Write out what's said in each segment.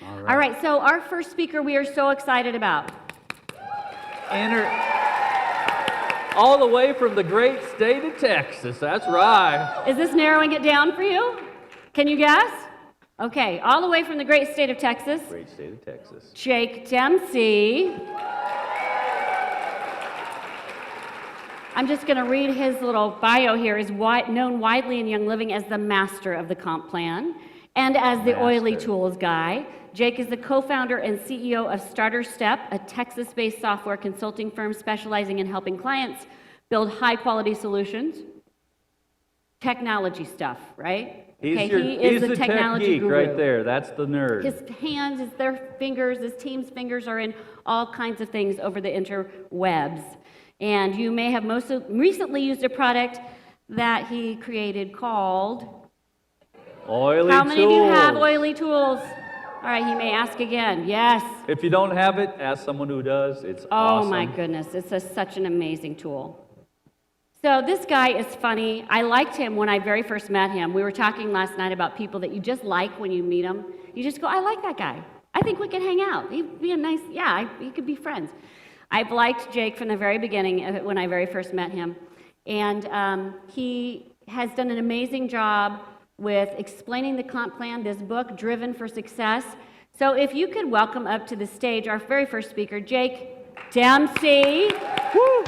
All right, so our first speaker we are so excited about. All the way from the great state of Texas, that's right. Is this narrowing it down for you? Can you guess? Okay, all the way from the great state of Texas. Great state of Texas. Jake Dempsey. I'm just going to read his little bio here. Is known widely in Young Living as the master of the comp plan and as the oily tools guy. Jake is the co-founder and CEO of Starter Step, a Texas-based software consulting firm specializing in helping clients build high-quality solutions. Technology stuff, right? He is the technology tech geek guru. Right there. That's the nerd. His hands, their fingers, his team's fingers are in all kinds of things over the interwebs. And you may have recently used a product that he created called Oily Tools. How many of you have Oily Tools? All right, he may ask again. Yes. If you don't have it, ask someone who does. It's awesome. Oh my goodness, it's such an amazing tool. So this guy is funny. I liked him when I very first met him. We were talking last night about people that you just like when you meet them. You just go, I like that guy. I think we could hang out. He'd be a nice, he could be friends. I've liked Jake from the very beginning when I very first met him. And he has done an amazing job with explaining the comp plan, this book, Driven for Success. So if you could welcome up to the stage our very first speaker, Jake Dempsey. Woo!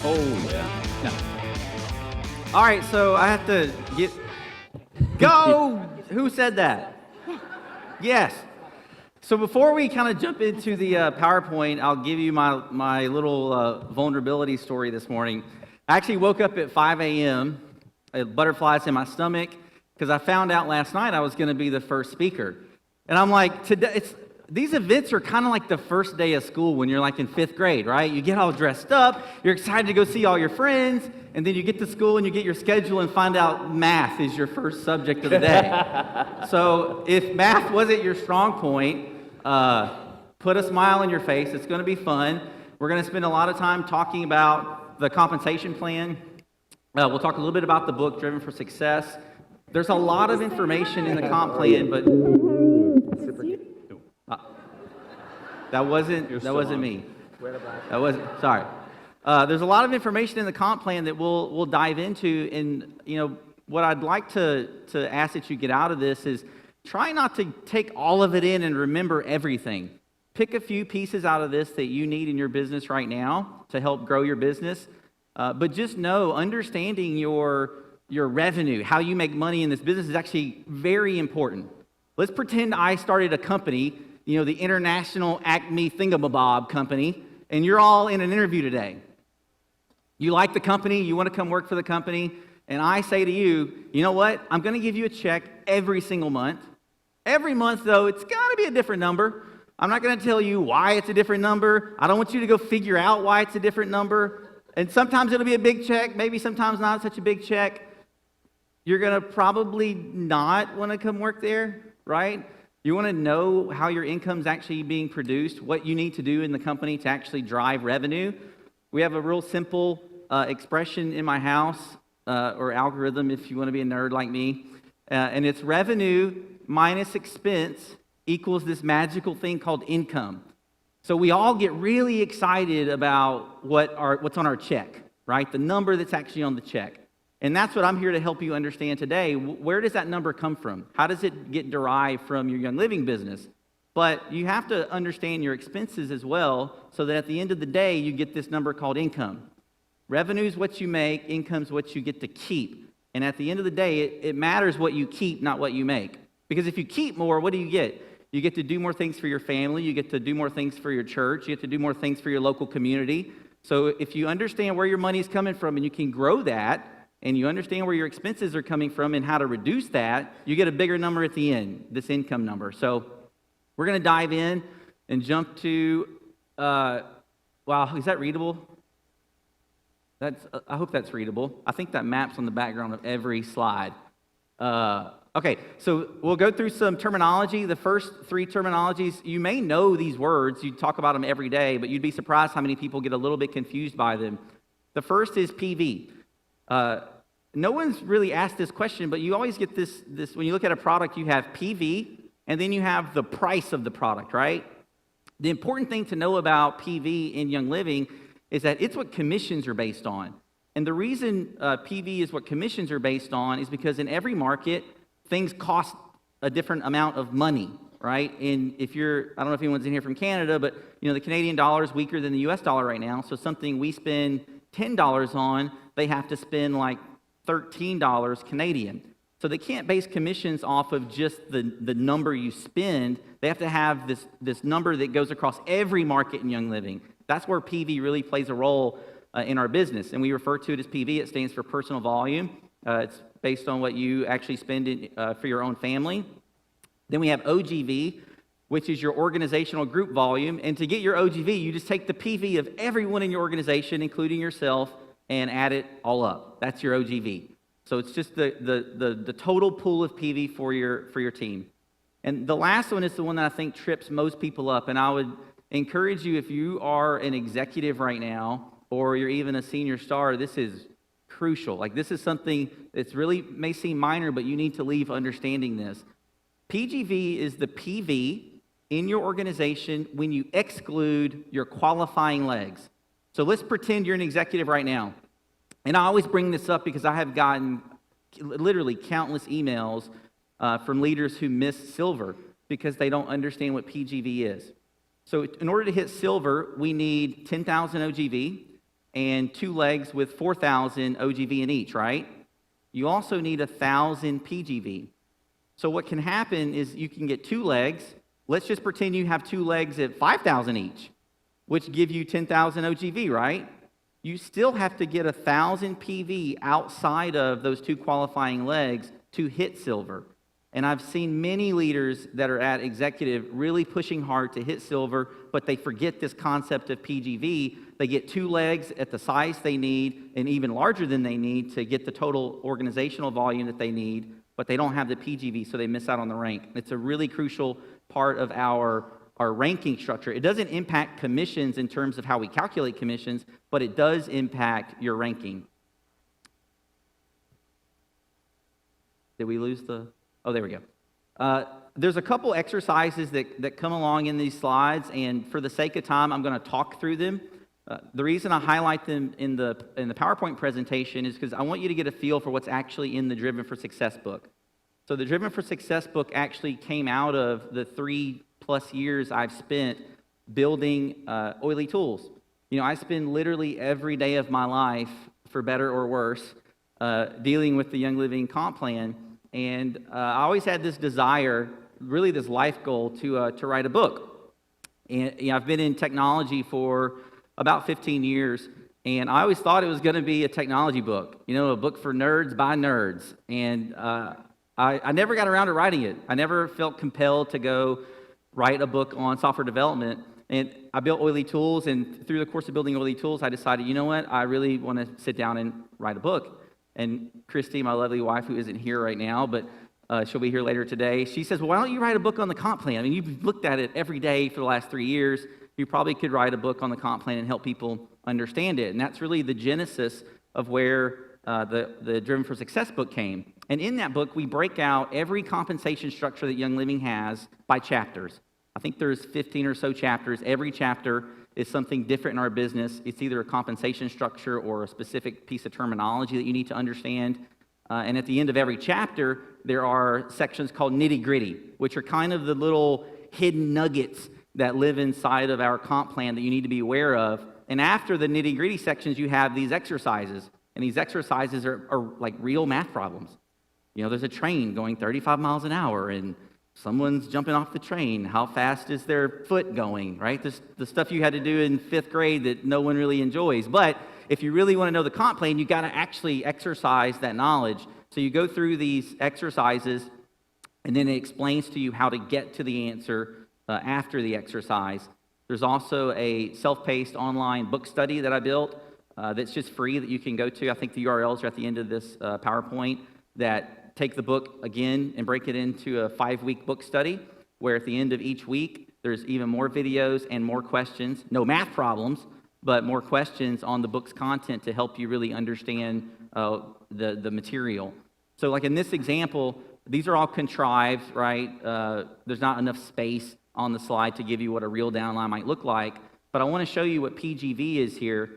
Oh, yeah. No. All right, so I have to go. Who said that? Yes. So before we kind of jump into the PowerPoint, I'll give you my little vulnerability story this morning. I actually woke up at 5 a.m., butterflies in my stomach, because I found out last night I was going to be the first speaker. And I'm like, these events are kind of like the first day of school when you're like in 5th grade, right? You get all dressed up, you're excited to go see all your friends, and then you get to school and you get your schedule and find out math is your first subject of the day. So if math wasn't your strong point, put a smile on your face. It's going to be fun. We're going to spend a lot of time talking about the compensation plan. We'll talk a little bit about the book, Driven for Success. There's a lot of information in the comp plan, but that wasn't me. That wasn't. Sorry. There's a lot of information in the comp plan that we'll dive into, and what I'd like to ask that you get out of this is try not to take all of it in and remember everything. Pick a few pieces out of this that you need in your business right now to help grow your business. But just know, understanding your revenue, how you make money in this business is actually very important. Let's pretend I started a company, the International Acme Thingamabob Company, and you're all in an interview today. You like the company, you want to come work for the company, and I say to you, you know what? I'm going to give you a check every single month. Every month, though, it's got to be a different number. I'm not going to tell you why it's a different number. I don't want you to go figure out why it's a different number. And sometimes it'll be a big check, maybe sometimes not such a big check. You're going to probably not want to come work there, right? You want to know how your income's actually being produced, what you need to do in the company to actually drive revenue. We have a real simple expression in my house, or algorithm if you want to be a nerd like me, and it's revenue minus expense equals this magical thing called income. So we all get really excited about what's on our check, right? The number that's actually on the check. And that's what I'm here to help you understand today. Where does that number come from? How does it get derived from your Young Living business? But you have to understand your expenses as well, so that at the end of the day, you get this number called income. Revenue is what you make, income is what you get to keep. And at the end of the day, it matters what you keep, not what you make. Because if you keep more, what do you get? You get to do more things for your family, you get to do more things for your church, you get to do more things for your local community. So if you understand where your money is coming from and you can grow that, and you understand where your expenses are coming from and how to reduce that, you get a bigger number at the end, this income number. So We're going to dive in and jump to, wow, is that readable? I hope that's readable. I think that map's on the background of every slide. Okay, so we'll go through some terminology. The first three terminologies, you may know these words. You talk about them every day, but you'd be surprised how many people get a little bit confused by them. The first is PV. No one's really asked this question, but you always get this when you look at a product, you have PV, and then you have the price of the product, right? The important thing to know about PV in Young Living is that it's what commissions are based on. And the reason PV is what commissions are based on is because in every market, things cost a different amount of money, right? And I don't know if anyone's in here from Canada, but the Canadian dollar is weaker than the US dollar right now. So something we spend $10 on, they have to spend like $13 Canadian. So they can't base commissions off of just the number you spend. They have to have this number that goes across every market in Young Living. That's where PV really plays a role in our business. And we refer to it as PV. It stands for personal volume. It's based on what you actually spend for your own family. Then we have OGV, which is your organizational group volume. And to get your OGV, you just take the PV of everyone in your organization, including yourself, and add it all up. That's your OGV. So it's just the total pool of PV for your team. And the last one is the one that I think trips most people up. And I would encourage you, if you are an executive right now, or you're even a senior star, this is crucial. Like, this is something that's really may seem minor, but you need to leave understanding this. PGV is the PV in your organization when you exclude your qualifying legs. So let's pretend you're an executive right now. And I always bring this up because I have gotten literally countless emails from leaders who miss silver because they don't understand what PGV is. So in order to hit silver, we need 10,000 OGV and 2 legs with 4,000 OGV in each, right? You also need 1,000 PGV. So what can happen is you can get 2 legs. Let's just pretend you have 2 legs at 5,000 each, which give you 10,000 OGV, right? You still have to get 1,000 PV outside of those 2 qualifying legs to hit silver. And I've seen many leaders that are at executive really pushing hard to hit silver, but they forget this concept of PGV. They get 2 legs at the size they need and even larger than they need to get the total organizational volume that they need, but they don't have the PGV, so they miss out on the rank. It's a really crucial part of our ranking structure. It doesn't impact commissions in terms of how we calculate commissions, but it does impact your ranking. Did we lose the... Oh, there we go. There's a couple exercises that come along in these slides, and for the sake of time, I'm going to talk through them. The reason I highlight them in the PowerPoint presentation is because I want you to get a feel for what's actually in the Driven for Success book. So the Driven for Success book actually came out of the 3+ years I've spent building oily tools. I spend literally every day of my life, for better or worse, dealing with the Young Living comp plan. And I always had this desire, really this life goal, to write a book. And I've been in technology for about 15 years, and I always thought it was going to be a technology book, a book for nerds by nerds. And I never got around to writing it. I never felt compelled to go write a book on software development. And I built Oily Tools, and through the course of building Oily Tools, I decided, you know what, I really want to sit down and write a book. And Christy, my lovely wife, who isn't here right now, but she'll be here later today, she says, well, why don't you write a book on the comp plan? I mean, you've looked at it every day for the last 3 years. You probably could write a book on the comp plan and help people understand it. And that's really the genesis of where the Driven for Success book came. And in that book, we break out every compensation structure that Young Living has by chapters. I think there's 15 or so chapters. Every chapter is something different in our business. It's either a compensation structure or a specific piece of terminology that you need to understand. And at the end of every chapter, there are sections called nitty-gritty, which are kind of the little hidden nuggets that live inside of our comp plan that you need to be aware of. And after the nitty-gritty sections, you have these exercises. And these exercises are like real math problems. There's a train going 35 miles an hour, and someone's jumping off the train. How fast is their foot going, right? The stuff you had to do in 5th grade that no one really enjoys. But if you really want to know the comp plan, you got to actually exercise that knowledge. So you go through these exercises, and then it explains to you how to get to the answer after the exercise. There's also a self-paced online book study that I built that's just free that you can go to. I think the URLs are at the end of this PowerPoint that take the book again and break it into a 5-week book study, where at the end of each week, there's even more videos and more questions. No math problems, but more questions on the book's content to help you really understand the material. So like in this example, these are all contrived, right? There's not enough space on the slide to give you what a real downline might look like, but I want to show you what PGV is here.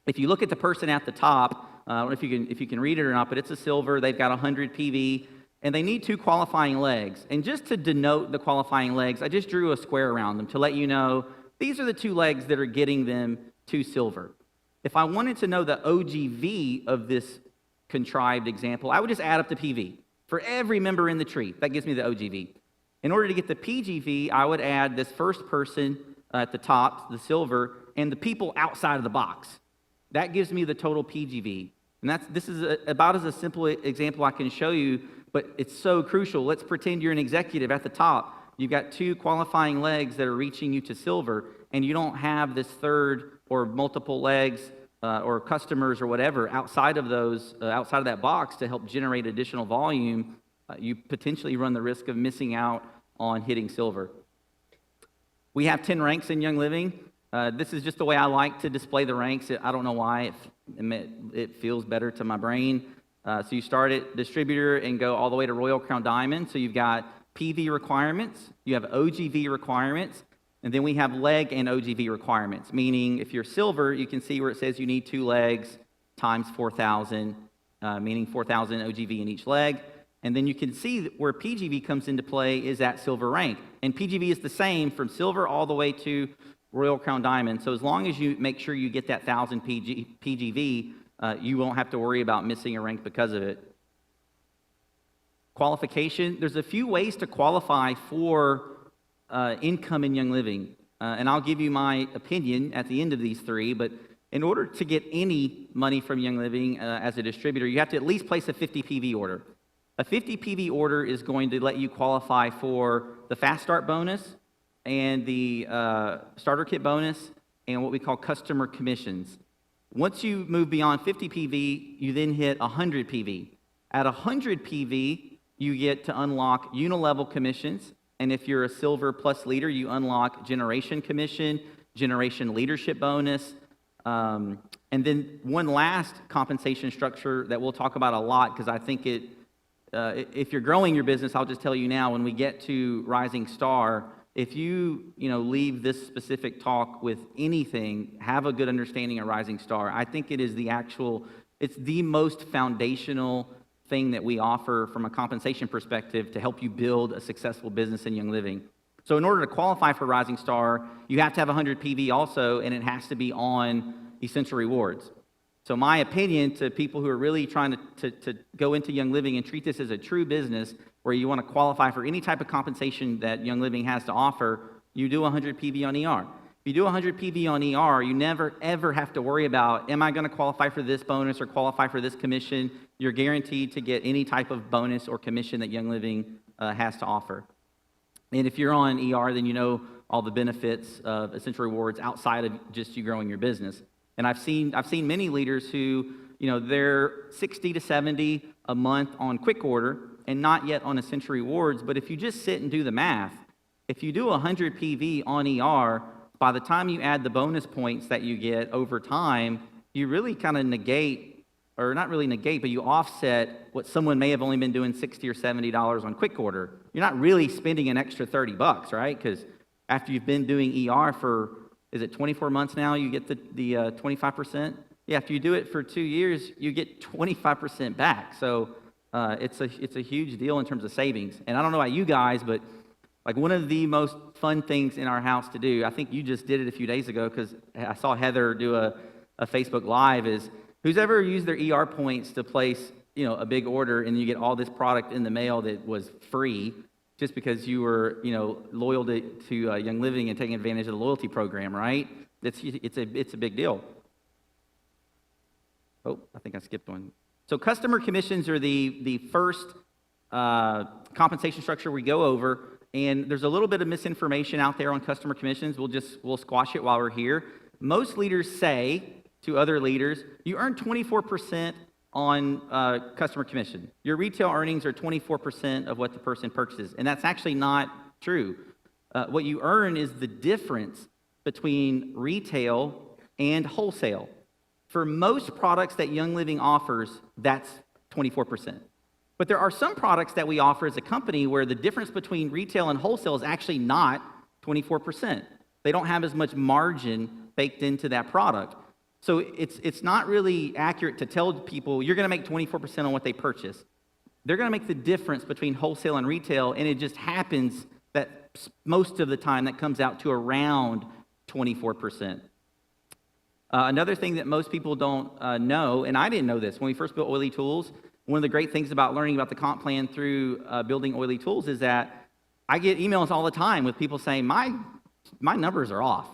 If you look at the person at the top, I don't know if you can read it or not, but it's a silver. They've got 100 PV, and they need 2 qualifying legs. And just to denote the qualifying legs, I just drew a square around them to let you know these are the 2 legs that are getting them to silver. If I wanted to know the OGV of this contrived example, I would just add up the PV for every member in the tree. That gives me the OGV. In order to get the PGV, I would add this first person at the top, the silver, and the people outside of the box. That gives me the total PGV. And this is about as a simple example I can show you, but it's so crucial. Let's pretend you're an executive at the top. You've got 2 qualifying legs that are reaching you to silver, and you don't have this third or multiple legs or customers or whatever outside of those, outside of that box to help generate additional volume. You potentially run the risk of missing out on hitting silver. We have 10 ranks in Young Living. This is just the way I like to display the ranks. I don't know why. It feels better to my brain. So you start at distributor and go all the way to Royal Crown Diamond. So you've got PV requirements, you have OGV requirements, and then we have leg and OGV requirements, meaning if you're silver, you can see where it says you need 2 legs times 4,000, meaning 4,000 OGV in each leg. And then you can see where PGV comes into play is at silver rank. And PGV is the same from silver all the way to Royal Crown Diamond. So as long as you make sure you get that 1,000 PGV, you won't have to worry about missing a rank because of it. Qualification, there's a few ways to qualify for income in Young Living. And I'll give you my opinion at the end of these 3, but in order to get any money from Young Living as a distributor, you have to at least place a 50 PV order. A 50 PV order is going to let you qualify for the Fast Start bonus and the starter kit bonus and what we call customer commissions. Once you move beyond 50 PV, you then hit 100 PV. At 100 PV, you get to unlock unilevel commissions, and if you're a silver plus leader, you unlock generation commission, generation leadership bonus, and then one last compensation structure that we'll talk about a lot because I think if you're growing your business, I'll just tell you now, when we get to Rising Star, if you leave this specific talk with anything, have a good understanding of Rising Star. I think it is it's the most foundational thing that we offer from a compensation perspective to help you build a successful business in Young Living. So in order to qualify for Rising Star, you have to have 100 PV also, and it has to be on Essential Rewards. So my opinion to people who are really trying to go into Young Living and treat this as a true business where you want to qualify for any type of compensation that Young Living has to offer, you do 100 PV on ER. If you do 100 PV on ER, you never, ever have to worry about, am I going to qualify for this bonus or qualify for this commission? You're guaranteed to get any type of bonus or commission that Young Living has to offer. And if you're on ER, then you know all the benefits of Essential Rewards outside of just you growing your business. And I've seen many leaders who, they're 60 to 70 a month on quick order and not yet on Essential Rewards. But if you just sit and do the math, if you do 100 PV on ER, by the time you add the bonus points that you get over time, you really kind of negate, or not really negate, but you offset what someone may have only been doing $60 or $70 on quick order. You're not really spending an extra $30, right? Because after you've been doing ER for, is it 24 months now, you get the 25%? Yeah, after you do it for 2 years, you get 25% back. So it's a huge deal in terms of savings. And I don't know about you guys, but like one of the most fun things in our house to do, I think you just did it a few days ago because I saw Heather do a Facebook Live, is who's ever used their ER points to place, a big order and you get all this product in the mail that was free just because you were, loyal to Young Living and taking advantage of the loyalty program, right? It's a big deal. Oh, I think I skipped one. So customer commissions are the first compensation structure we go over. And there's a little bit of misinformation out there on customer commissions. We'll squash it while we're here. Most leaders say to other leaders, you earn 24% on customer commission. Your retail earnings are 24% of what the person purchases. And that's actually not true. What you earn is the difference between retail and wholesale. For most products that Young Living offers, that's 24%. But there are some products that we offer as a company where the difference between retail and wholesale is actually not 24%. They don't have as much margin baked into that product. So it's not really accurate to tell people you're going to make 24% on what they purchase. They're going to make the difference between wholesale and retail, and it just happens that most of the time that comes out to around 24%. Another thing that most people don't know, and I didn't know this when we first built Oily Tools, one of the great things about learning about the comp plan through building Oily Tools is that I get emails all the time with people saying, my numbers are off.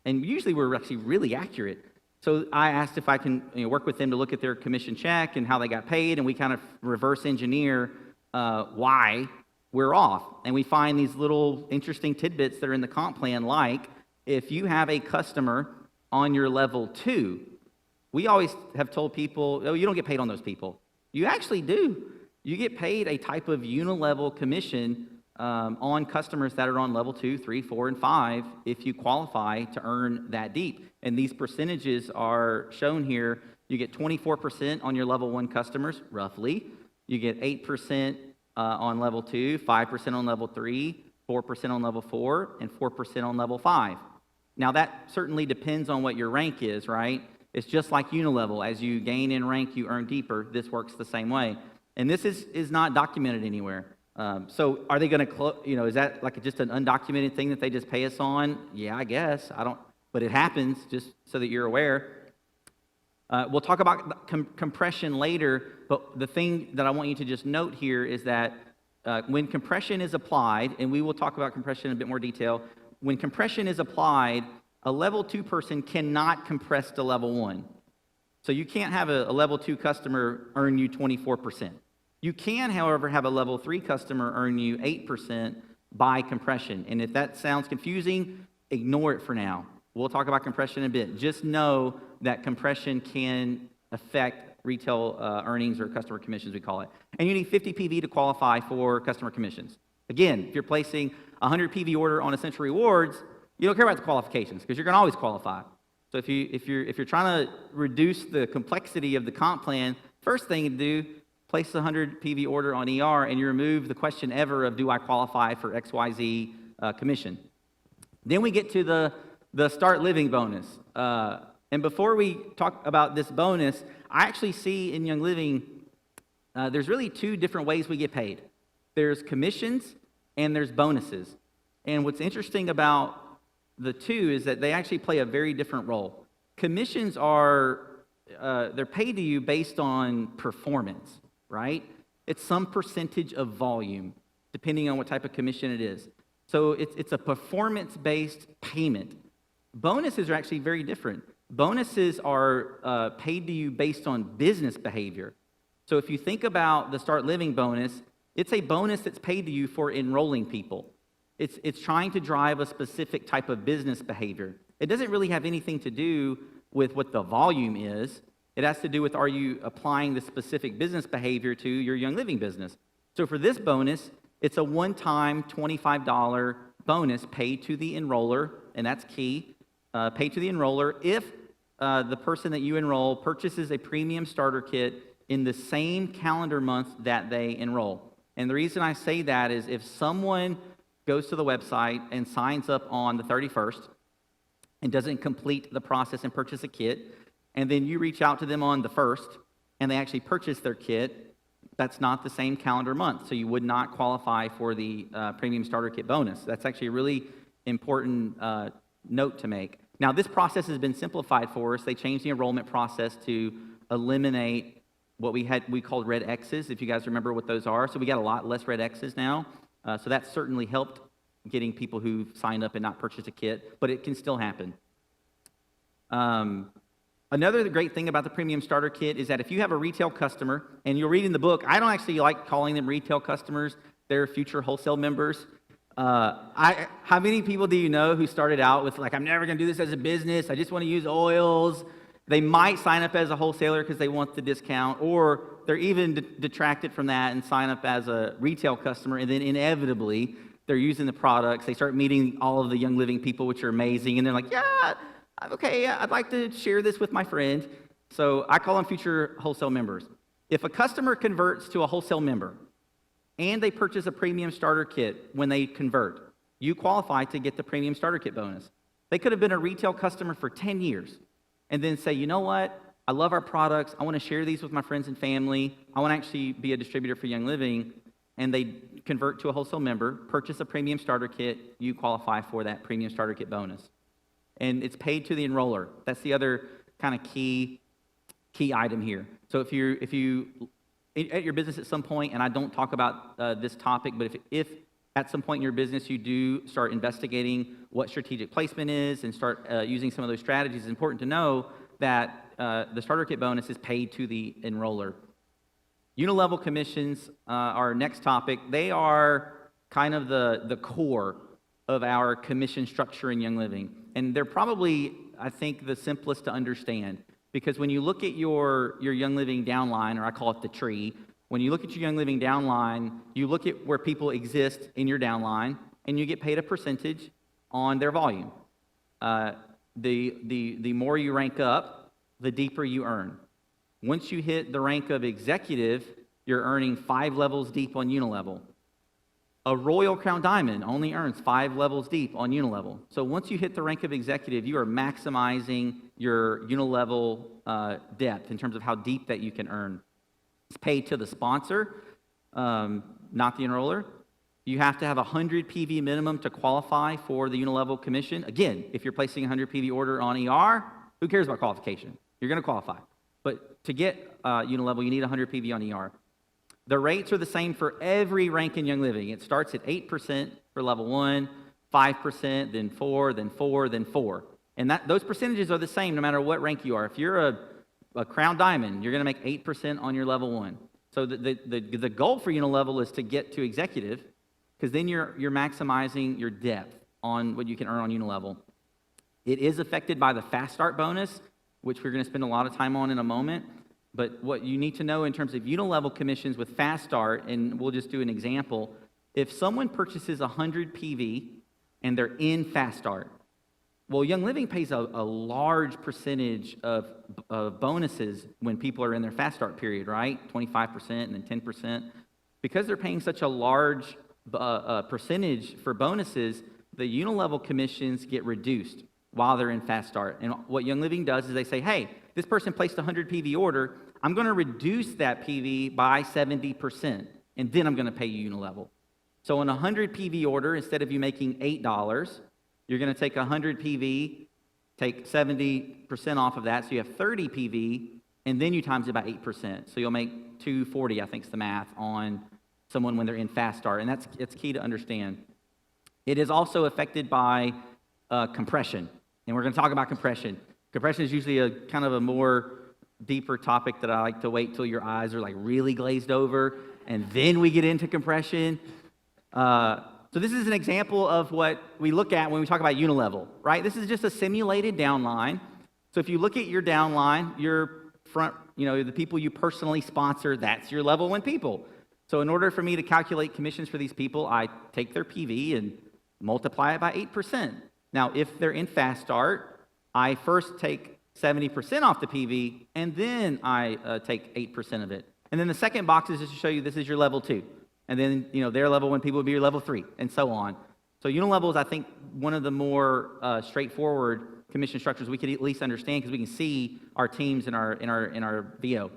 And usually we're actually really accurate. So I asked if I can work with them to look at their commission check and how they got paid, and we kind of reverse engineer why we're off. And we find these little interesting tidbits that are in the comp plan, like if you have a customer on your level 2, we always have told people, oh, you don't get paid on those people. You actually do. You get paid a type of unilevel commission on customers that are on level 2, 3, 4, and 5 if you qualify to earn that deep. And these percentages are shown here. You get 24% on your level 1 customers, roughly. You get 8% on level 2, 5% on level 3, 4% on level 4, and 4% on level 5. Now, that certainly depends on what your rank is, right? It's just like unilevel. As you gain in rank, you earn deeper. This works the same way. And this is not documented anywhere. So are they going to, is that like just an undocumented thing that they just pay us on? Yeah, I guess. But it happens, just so that you're aware. We'll talk about compression later, but the thing that I want you to just note here is that when compression is applied, and we will talk about compression in a bit more detail, when compression is applied, a level 2 person cannot compress to level 1. So you can't have a level 2 customer earn you 24%. You can, however, have a level 3 customer earn you 8% by compression. And if that sounds confusing, ignore it for now. We'll talk about compression in a bit. Just know that compression can affect retail earnings or customer commissions, we call it. And you need 50 PV to qualify for customer commissions. Again, if you're placing a 100 PV order on Essential Rewards, you don't care about the qualifications because you're going to always qualify. So if you're trying to reduce the complexity of the comp plan, first thing to do, place a 100 PV order on ER, and you remove the question ever of do I qualify for XYZ commission. Then we get to the Start Living bonus. And before we talk about this bonus, I actually see in Young Living there's really 2 different ways we get paid. There's commissions and there's bonuses. And what's interesting about the 2 is that they actually play a very different role. Commissions are, they're paid to you based on performance, right? It's some percentage of volume, depending on what type of commission it is. So it's a performance-based payment. Bonuses are actually very different. Bonuses are paid to you based on business behavior. So if you think about the Start Living bonus, it's a bonus that's paid to you for enrolling people. It's trying to drive a specific type of business behavior. It doesn't really have anything to do with what the volume is. It has to do with, are you applying the specific business behavior to your Young Living business? So for this bonus, it's a one-time $25 bonus paid to the enroller, and that's key, paid to the enroller if the person that you enroll purchases a premium starter kit in the same calendar month that they enroll. And the reason I say that is if someone goes to the website and signs up on the 31st and doesn't complete the process and purchase a kit, and then you reach out to them on the 1st and they actually purchase their kit, that's not the same calendar month. So you would not qualify for the premium starter kit bonus. That's actually a really important note to make. Now, this process has been simplified for us. They changed the enrollment process to eliminate what we called red X's, if you guys remember what those are. So we got a lot less red X's now. So that certainly helped getting people who signed up and not purchased a kit, but it can still happen. Another great thing about the premium starter kit is that if you have a retail customer, and you'll read in the book, I don't actually like calling them retail customers. They're future wholesale members. How many people do you know who started out with like, I'm never going to do this as a business. I just want to use oils. They might sign up as a wholesaler because they want the discount, or they're even detracted from that and sign up as a retail customer, and then inevitably they're using the products. They start meeting all of the Young Living people, which are amazing, and they're like, yeah, okay, I'd like to share this with my friend. So I call them future wholesale members. If a customer converts to a wholesale member and they purchase a premium starter kit when they convert, you qualify to get the premium starter kit bonus. They could have been a retail customer for 10 years and then say, you know what? I love our products. I want to share these with my friends and family. I want to actually be a distributor for Young Living. And they convert to a wholesale member, purchase a premium starter kit, you qualify for that premium starter kit bonus. And it's paid to the enroller. That's the other kind of key item here. So if you at your business at some point, and I don't talk about this topic, but if at some point in your business you do start investigating what strategic placement is and start using some of those strategies, it's important to know that the starter kit bonus is paid to the enroller. Unilevel commissions are our next topic. They are kind of the core of our commission structure in Young Living. And they're probably, I think, the simplest to understand. Because when you look at your Young Living downline, or I call it the tree, when you look at your Young Living downline, you look at where people exist in your downline, and you get paid a percentage on their volume. The more you rank up, the deeper you earn. Once you hit the rank of executive, you're earning 5 levels deep on Unilevel. A Royal Crown Diamond only earns 5 levels deep on Unilevel. So once you hit the rank of executive, you are maximizing your Unilevel depth in terms of how deep that you can earn. It's paid to the sponsor, not the enroller. You have to have a 100 PV minimum to qualify for the Unilevel commission. Again, if you're placing a 100 PV order on ER, who cares about qualification? You're going to qualify. But to get Unilevel, you need 100 PV on ER. The rates are the same for every rank in Young Living. It starts at 8% for level 1, 5%, then 4, then 4, then 4. And those percentages are the same no matter what rank you are. If you're a Crown Diamond, you're going to make 8% on your level 1. So the goal for Unilevel is to get to executive, because then you're maximizing your depth on what you can earn on Unilevel. It is affected by the Fast Start bonus, which we're going to spend a lot of time on in a moment. But what you need to know in terms of Unilevel commissions with Fast Start, and we'll just do an example, if someone purchases 100 PV and they're in Fast Start, well, Young Living pays a large percentage of bonuses when people are in their Fast Start period, right? 25% and then 10%. Because they're paying such a large percentage for bonuses, the Unilevel commissions get reduced while they're in Fast Start. And what Young Living does is they say, hey, this person placed a 100 PV order. I'm going to reduce that PV by 70%, and then I'm going to pay you Unilevel. So on a 100 PV order, instead of you making $8, you're going to take 100 PV, take 70% off of that, so you have 30 PV, and then you times it by 8%. So you'll make $240, I think is the math, on someone when they're in Fast Start, and it's key to understand. It is also affected by compression, and we're going to talk about compression. Compression is usually a kind of a more deeper topic that I like to wait till your eyes are like really glazed over, and then we get into compression. So this is an example of what we look at when we talk about Unilevel, right? This is just a simulated downline. So if you look at your downline, your front, the people you personally sponsor, that's your level 1 people. So in order for me to calculate commissions for these people, I take their PV and multiply it by 8%. Now, if they're in Fast Start, I first take 70% off the PV, and then I take 8% of it. And then the second box is just to show you this is your level 2. And then, their level 1 people would be your level 3, and so on. So Unilevel is, I think, one of the more straightforward commission structures we could at least understand, because we can see our teams in our VO.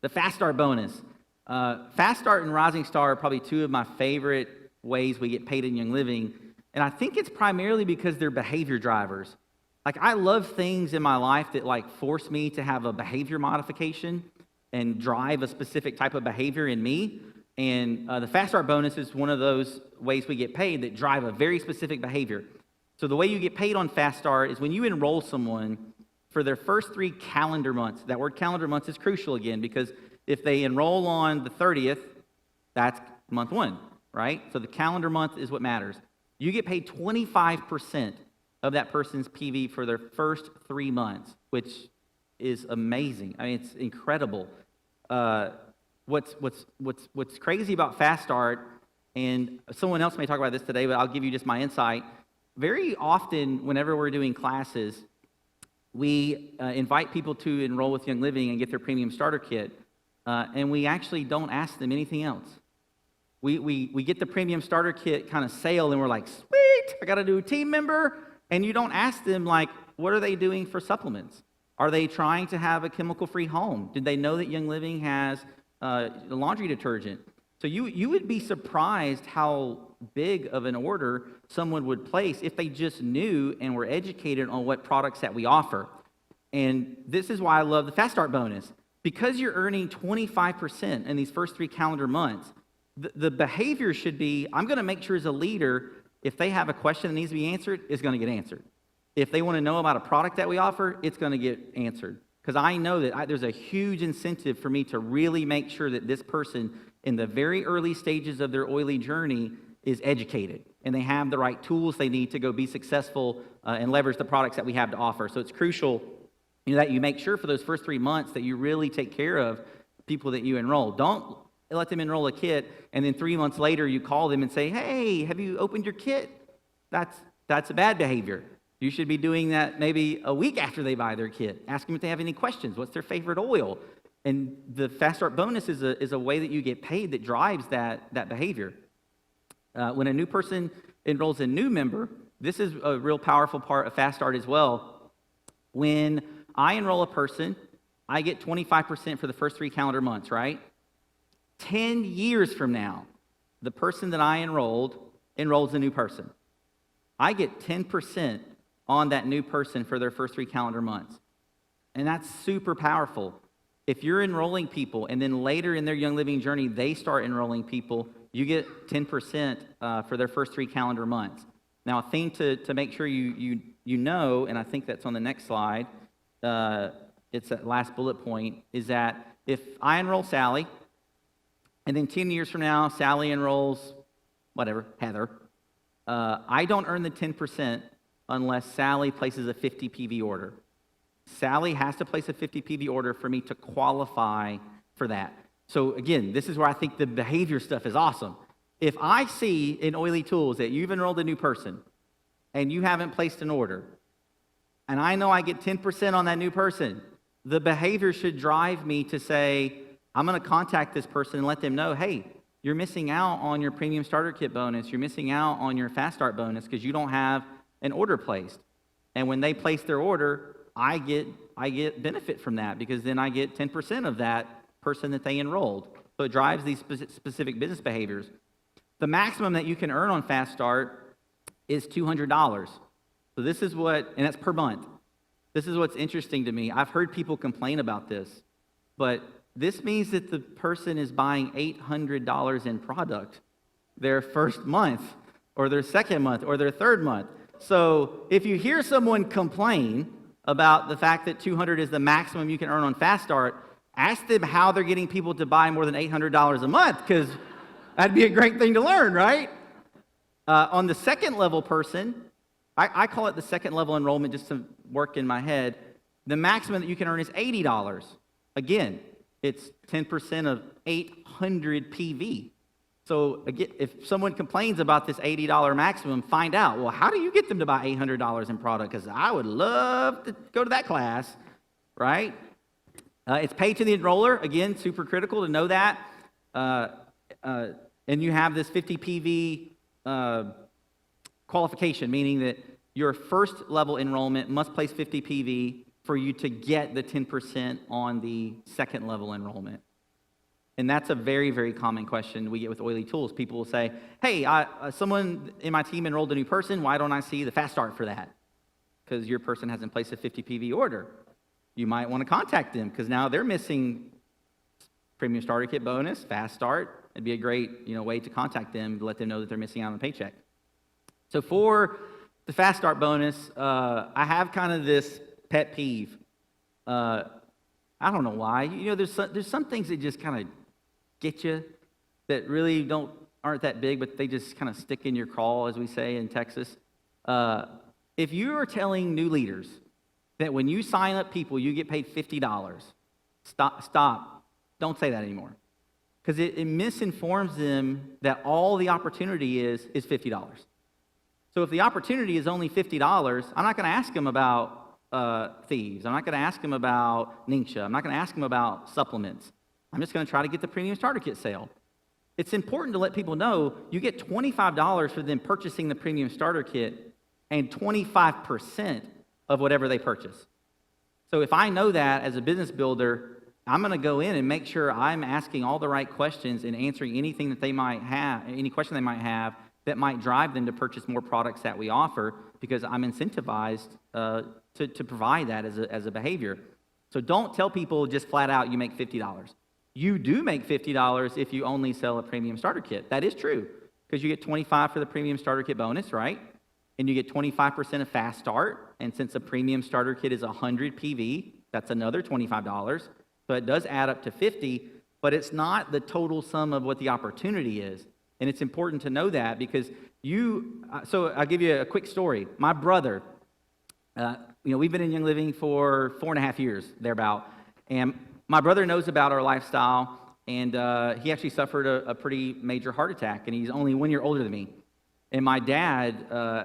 The Fast Start bonus. Fast Start and Rising Star are probably two of my favorite ways we get paid in Young Living, and I think it's primarily because they're behavior drivers. Like, I love things in my life that force me to have a behavior modification and drive a specific type of behavior in me. And the Fast Start bonus is one of those ways we get paid that drive a very specific behavior. So the way you get paid on Fast Start is when you enroll someone for their first 3 calendar months. That word calendar months is crucial again, because if they enroll on the 30th, that's month 1. right? So the calendar month is what matters. You get paid 25% of that person's PV for their first 3 months, which is amazing. I mean, it's incredible. What's crazy about Fast Start, and someone else may talk about this today, but I'll give you just my insight. Very often, whenever we're doing classes, we invite people to enroll with Young Living and get their premium starter kit, and we actually don't ask them anything else. We get the premium starter kit kind of sale, and we're like, sweet, I got a new team member, and you don't ask them, like, what are they doing for supplements? Are they trying to have a chemical-free home? Did they know that Young Living has laundry detergent? So you would be surprised how big of an order someone would place if they just knew and were educated on what products that we offer. And this is why I love the Fast Start bonus. Because you're earning 25% in these first 3 calendar months, the behavior should be, I'm going to make sure as a leader, if they have a question that needs to be answered, it's going to get answered. If they want to know about a product that we offer, it's going to get answered. Because I know that there's a huge incentive for me to really make sure that this person in the very early stages of their oily journey is educated and they have the right tools they need to go be successful and leverage the products that we have to offer. So it's crucial that you make sure for those first 3 months that you really take care of people that you enroll. Don't let them enroll a kit and then 3 months later you call them and say, hey, have you opened your kit? That's a bad behavior. You should be doing that maybe a week after they buy their kit. Ask them if they have any questions. What's their favorite oil? And the Fast Start bonus is a way that you get paid that drives that behavior. When a new person enrolls a new member, this is a real powerful part of Fast Start as well. When I enroll a person, I get 25% for the first 3 calendar months, right? 10 years from now, the person that I enrolls a new person. I get 10% on that new person for their first 3 calendar months. And that's super powerful. If you're enrolling people and then later in their Young Living journey, they start enrolling people, you get 10% for their first 3 calendar months. Now, a thing to make sure you know, and I think that's on the next slide, it's that last bullet point, is that if I enroll Sally, and then 10 years from now, Sally enrolls, whatever, Heather, I don't earn the 10% unless Sally places a 50 PV order. Sally has to place a 50 PV order for me to qualify for that. So again, this is where I think the behavior stuff is awesome. If I see in Oily Tools that you've enrolled a new person and you haven't placed an order, and I know I get 10% on that new person, the behavior should drive me to say, I'm going to contact this person and let them know, hey, you're missing out on your premium starter kit bonus. You're missing out on your Fast Start bonus because you don't have an order placed. And when they place their order, I get benefit from that because then I get 10% of that person that they enrolled. So it drives these specific business behaviors. The maximum that you can earn on Fast Start is $200. So this is what, and that's per month. This is what's interesting to me. I've heard people complain about this, but this means that the person is buying $800 in product their first month or their second month or their third month. So if you hear someone complain about the fact that $200 is the maximum you can earn on Fast Start, ask them how they're getting people to buy more than $800 a month, because that'd be a great thing to learn, right? On the second level person, I call it the second level enrollment just to work in my head, the maximum that you can earn is $80. Again, it's 10% of 800 PV. So again, if someone complains about this $80 maximum, find out, well, how do you get them to buy $800 in product? Because I would love to go to that class, right? It's paid to the enroller. Again, super critical to know that. And you have this 50 PV qualification, meaning that your first level enrollment must place 50 PV for you to get the 10% on the second level enrollment. And that's a very, very common question we get with Oily Tools. People will say, hey, someone in my team enrolled a new person. Why don't I see the Fast Start for that? Because your person hasn't placed a 50 PV order. You might want to contact them because now they're missing Premium Starter Kit bonus, Fast Start. It'd be a great way to contact them to let them know that they're missing out on a paycheck. So for the Fast Start bonus, I have kind of this pet peeve. I don't know why. There's some things that just kind of get you that really don't aren't that big, but they just kind of stick in your craw, as we say in Texas. If you are telling new leaders that when you sign up people, you get paid $50, stop. Don't say that anymore. Because it misinforms them that all the opportunity is $50. So if the opportunity is only $50, I'm not going to ask them about thieves. I'm not going to ask them about Ningxia. I'm not going to ask them about supplements. I'm just going to try to get the premium starter kit sale. It's important to let people know you get $25 for them purchasing the premium starter kit and 25% of whatever they purchase. So if I know that as a business builder, I'm going to go in and make sure I'm asking all the right questions and answering anything that they might have, any question they might have that might drive them to purchase more products that we offer, because I'm incentivized to provide that as a behavior. So don't tell people just flat out you make $50. You do make $50 if you only sell a premium starter kit. That is true, because you get $25 for the premium starter kit bonus, right? And you get 25% of fast start. And since a premium starter kit is 100 PV, that's another $25. So it does add up to 50, but it's not the total sum of what the opportunity is. And it's important to know that, because so I'll give you a quick story. My brother, we've been in Young Living for 4.5 years, thereabout. And my brother knows about our lifestyle, and he actually suffered a pretty major heart attack, and he's only 1 year older than me. And my dad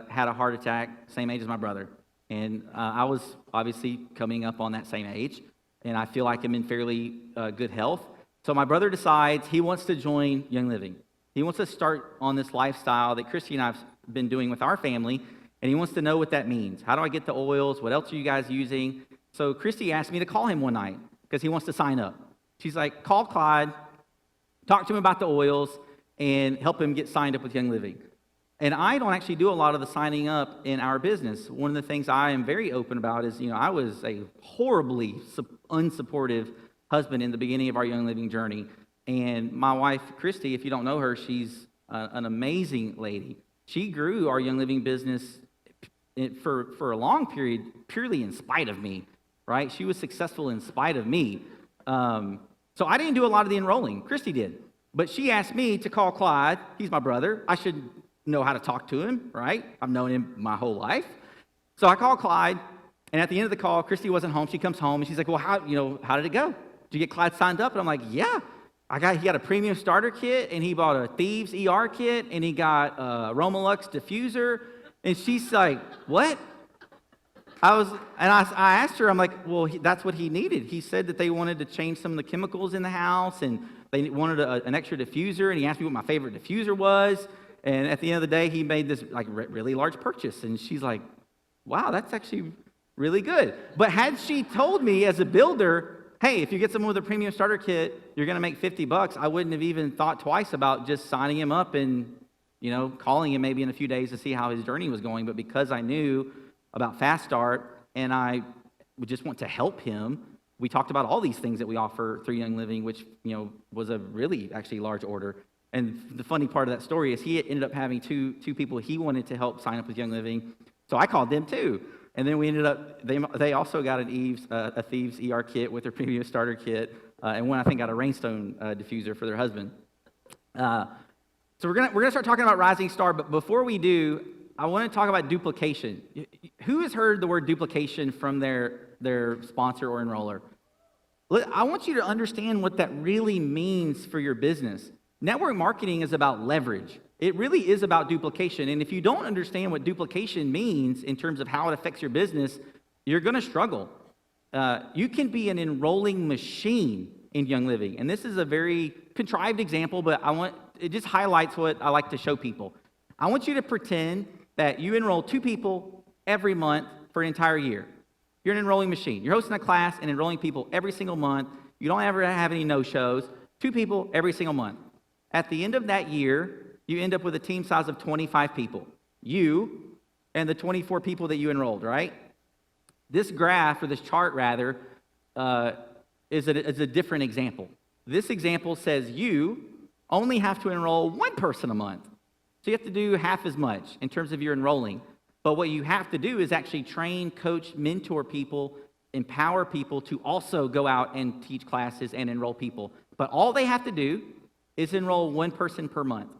had a heart attack, same age as my brother. And I was obviously coming up on that same age, and I feel like I'm in fairly good health. So my brother decides he wants to join Young Living. He wants to start on this lifestyle that Christy and I have been doing with our family, and he wants to know what that means. How do I get the oils? What else are you guys using? So Christy asked me to call him one night because he wants to sign up. She's like, call Clyde, talk to him about the oils, and help him get signed up with Young Living. And I don't actually do a lot of the signing up in our business. One of the things I am very open about is, I was a horribly unsupportive husband in the beginning of our Young Living journey. And my wife, Christy, if you don't know her, she's an amazing lady. She grew our Young Living business for a long period purely in spite of me, right? She was successful in spite of me. So I didn't do a lot of the enrolling. Christy did. But she asked me to call Clyde. He's my brother. I should know how to talk to him, right? I've known him my whole life. So I called Clyde, and at the end of the call, Christy wasn't home. She comes home, and she's like, well, how did it go? Did you get Clyde signed up? And I'm like, yeah. He got a premium starter kit, and he bought a Thieves ER kit, and he got a Romalux diffuser. And she's like, what? I asked her, I'm like, well, that's what he needed. He said that they wanted to change some of the chemicals in the house, and they wanted an extra diffuser, and he asked me what my favorite diffuser was. And at the end of the day, he made this really large purchase. And she's like, wow, that's actually really good. But had she told me as a builder, hey, if you get someone with a premium starter kit, you're going to make $50, I wouldn't have even thought twice about just signing him up and, calling him maybe in a few days to see how his journey was going. But because I knew about Fast Start and I would just want to help him, we talked about all these things that we offer through Young Living, which, was a really actually large order. And the funny part of that story is he ended up having two people he wanted to help sign up with Young Living. So I called them too. And then we ended up, they also got a Thieves ER kit with their premium starter kit. And one, I think, got a Rainstone diffuser for their husband. So we're gonna start talking about Rising Star. But before we do, I want to talk about duplication. Who has heard the word duplication from their sponsor or enroller? I want you to understand what that really means for your business. Network marketing is about leverage. It really is about duplication. And if you don't understand what duplication means in terms of how it affects your business, you're going to struggle. You can be an enrolling machine in Young Living. And this is a very contrived example, but it just highlights what I like to show people. I want you to pretend that you enroll 2 people every month for an entire year. You're an enrolling machine. You're hosting a class and enrolling people every single month. You don't ever have any no-shows. 2 people every single month. At the end of that year, you end up with a team size of 25 people. You and the 24 people that you enrolled, right? This graph, or this chart rather, is a different example. This example says you only have to enroll 1 person a month. So you have to do half as much in terms of your enrolling. But what you have to do is actually train, coach, mentor people, empower people to also go out and teach classes and enroll people. But all they have to do is enroll 1 person per month.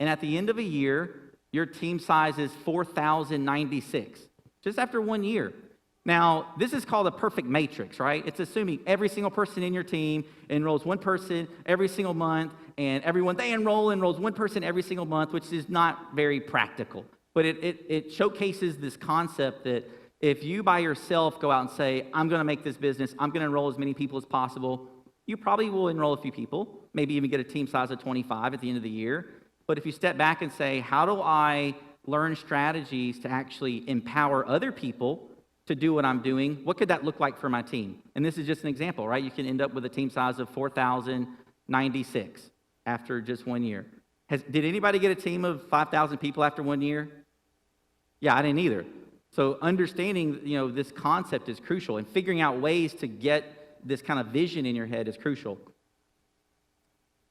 And at the end of a year, your team size is 4,096, just after 1 year. Now, this is called a perfect matrix, right? It's assuming every single person in your team enrolls one person every single month, and everyone they enrolls one person every single month, which is not very practical. But it showcases this concept that if you by yourself go out and say, I'm going to make this business, I'm going to enroll as many people as possible, you probably will enroll a few people, maybe even get a team size of 25 at the end of the year. But if you step back and say, how do I learn strategies to actually empower other people to do what I'm doing, what could that look like for my team? And this is just an example, right? You can end up with a team size of 4,096 after just 1 year. Did anybody get a team of 5,000 people after 1 year? Yeah, I didn't either. So understanding, this concept is crucial, and figuring out ways to get this kind of vision in your head is crucial.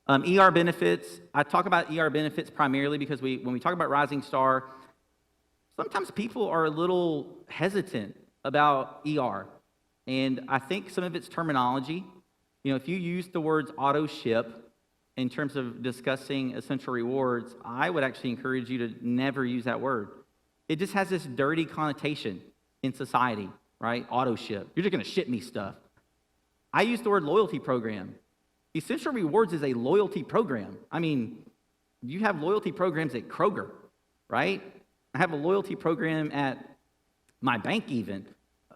ER benefits, I talk about ER benefits primarily because when we talk about Rising Star, sometimes people are a little hesitant about ER. And I think some of it's terminology. If you use the words auto ship in terms of discussing essential rewards, I would actually encourage you to never use that word. It just has this dirty connotation in society, right? Auto ship. You're just going to ship me stuff. I use the word loyalty program. Essential Rewards is a loyalty program. I mean, you have loyalty programs at Kroger, right? I have a loyalty program at my bank even.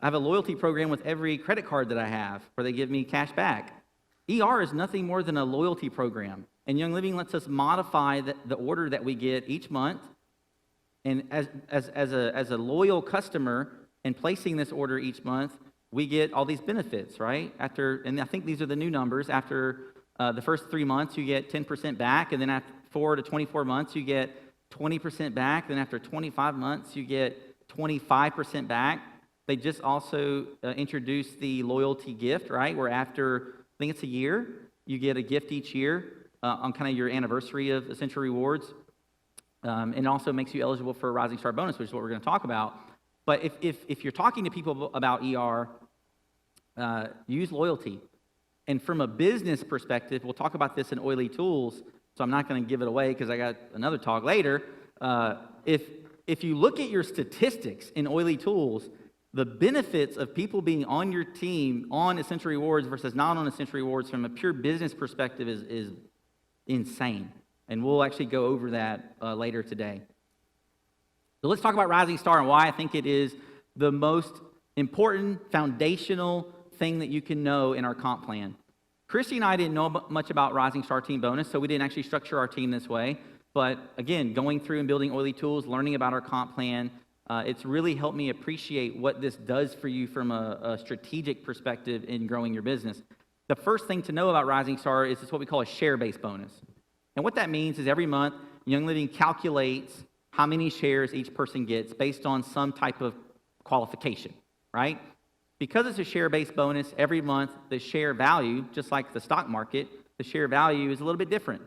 I have a loyalty program with every credit card that I have where they give me cash back. ER is nothing more than a loyalty program. And Young Living lets us modify the order that we get each month. And as a loyal customer and placing this order each month, we get all these benefits, right? And I think these are the new numbers. After the first 3 months, you get 10% back. And then after 4 to 24 months, you get 20% back. Then after 25 months, you get 25% back. They just also introduced the loyalty gift, right? Where after, I think it's a year, you get a gift each year on kind of your anniversary of Essential Rewards. And it also makes you eligible for a Rising Star bonus, which is what we're going to talk about. But if you're talking to people about ER, use loyalty. And from a business perspective, we'll talk about this in Oily Tools, so I'm not going to give it away because I got another talk later. If you look at your statistics in Oily Tools, the benefits of people being on your team on Essential Rewards versus not on Essential Rewards from a pure business perspective is insane. And we'll actually go over that later today. So let's talk about Rising Star and why I think it is the most important foundational thing that you can know in our comp plan. Christy and I didn't know much about Rising Star Team Bonus, so we didn't actually structure our team this way. But again, going through and building Oily Tools, learning about our comp plan, it's really helped me appreciate what this does for you from a strategic perspective in growing your business. The first thing to know about Rising Star is it's what we call a share-based bonus. And what that means is every month, Young Living calculates how many shares each person gets based on some type of qualification, right? Because it's a share-based bonus, every month the share value, just like the stock market, the share value is a little bit different.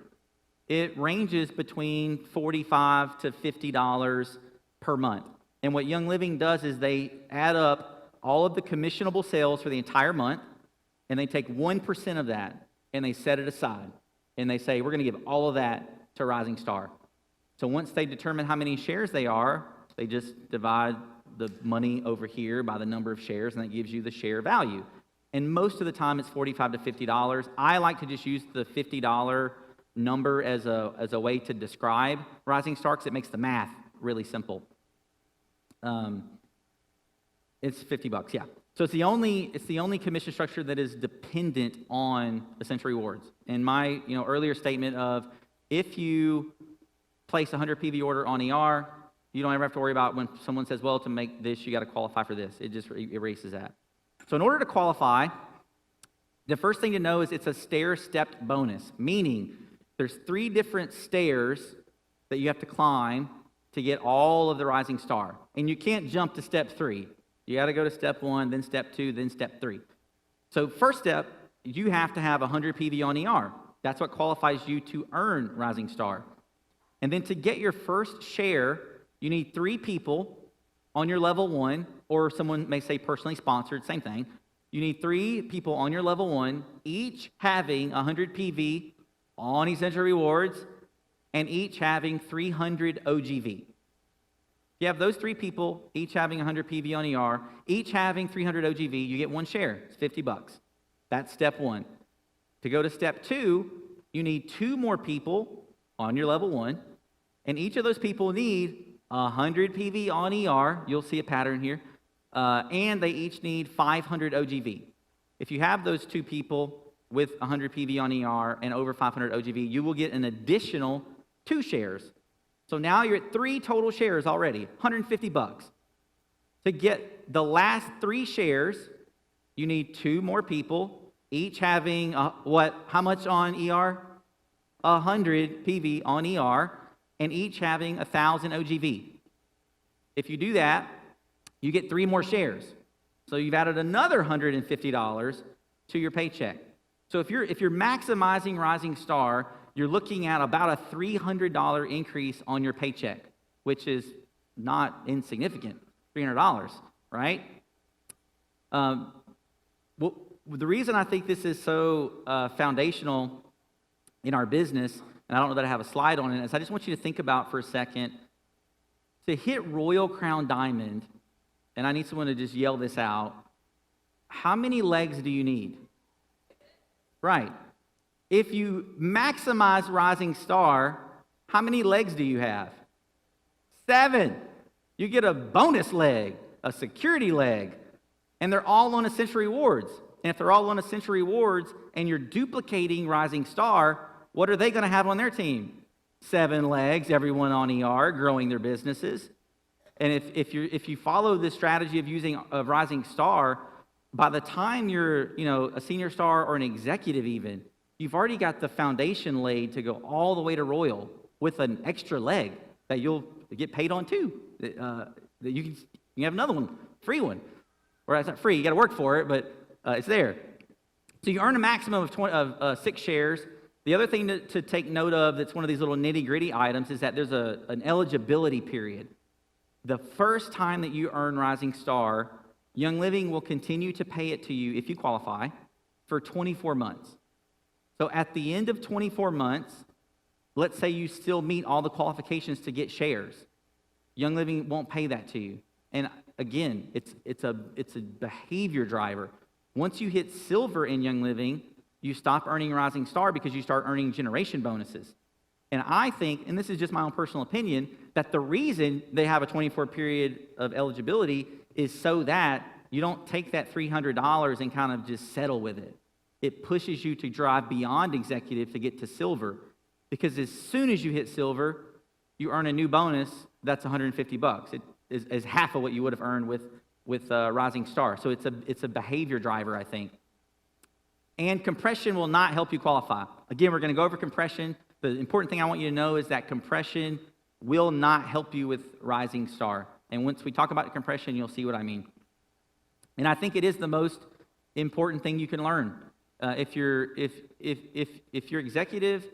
It ranges between $45 to $50 per month. And what Young Living does is they add up all of the commissionable sales for the entire month, and they take 1% of that, and they set it aside. And they say, we're going to give all of that to Rising Star. So once they determine how many shares they are, they just divide the money over here by the number of shares, and that gives you the share value. And most of the time, it's $45 to $50. I like to just use the $50 number as a way to describe Rising Star because it makes the math really simple. It's $50, yeah. So it's the only commission structure that is dependent on Essential Rewards. And my earlier statement of if you place a 100 PV order on ER, you don't ever have to worry about when someone says, well, to make this, you got to qualify for this. It just erases that. So in order to qualify, the first thing to know is it's a stair-stepped bonus, meaning there's 3 different stairs that you have to climb to get all of the Rising Star. And you can't jump to step 3. You got to go to step 1, then step 2, then step 3. So first step, you have to have 100 PV on ER. That's what qualifies you to earn Rising Star. And then to get your first share, you need 3 people on your level 1, or someone may say personally sponsored, same thing. You need 3 people on your level 1, each having 100 PV on Essential Rewards, and each having 300 OGV. If you have those three people, each having 100 PV on ER, each having 300 OGV, you get one share. It's $50. That's step one. To go to step two, you need two more people on your level one, and each of those people need 100 PV on ER. You'll see a pattern here. And they each need 500 OGV. If you have those two people with 100 PV on ER and over 500 OGV, you will get an additional 2 shares. So now you're at 3 total shares already, $150. To get the last 3 shares, you need 2 more people, each having how much on ER? 100 PV on ER, and each having 1,000 OGV. If you do that, you get 3 more shares. So you've added another $150 to your paycheck. So if you're maximizing Rising Star, you're looking at about a $300 increase on your paycheck, which is not insignificant, $300, right? Well, the reason I think this is so foundational in our business, and I don't know that I have a slide on it, is I just want you to think about for a second, to hit Royal Crown Diamond, and I need someone to just yell this out, how many legs do you need? Right. If you maximize Rising Star, how many legs do you have? 7. You get a bonus leg, a security leg, and they're all on Essential Rewards. And if they're all on Essential Rewards and you're duplicating Rising Star, what are they going to have on their team? 7 legs, everyone on ER, growing their businesses. And if you follow this strategy of using a Rising Star, by the time you're a senior star or an executive even, you've already got the foundation laid to go all the way to Royal with an extra leg that you'll get paid on too. That you can have another one, free one. Or it's not free, you got to work for it, but it's there. So you earn a maximum of 6 shares. The other thing to take note of that's one of these little nitty-gritty items is that there's an eligibility period. The first time that you earn Rising Star, Young Living will continue to pay it to you, if you qualify, for 24 months. So at the end of 24 months, let's say you still meet all the qualifications to get shares. Young Living won't pay that to you. And again, it's a behavior driver. Once you hit silver in Young Living, you stop earning Rising Star because you start earning generation bonuses. And I think, and this is just my own personal opinion, that the reason they have a 24 period of eligibility is so that you don't take that $300 and kind of just settle with it. It pushes you to drive beyond executive to get to silver. Because as soon as you hit silver, you earn a new bonus that's $150. It is half of what you would have earned with Rising Star. So it's a behavior driver, I think. And compression will not help you qualify. Again, we're going to go over compression. The important thing I want you to know is that compression will not help you with Rising Star. And once we talk about compression, you'll see what I mean. And I think it is the most important thing you can learn. If you're executive,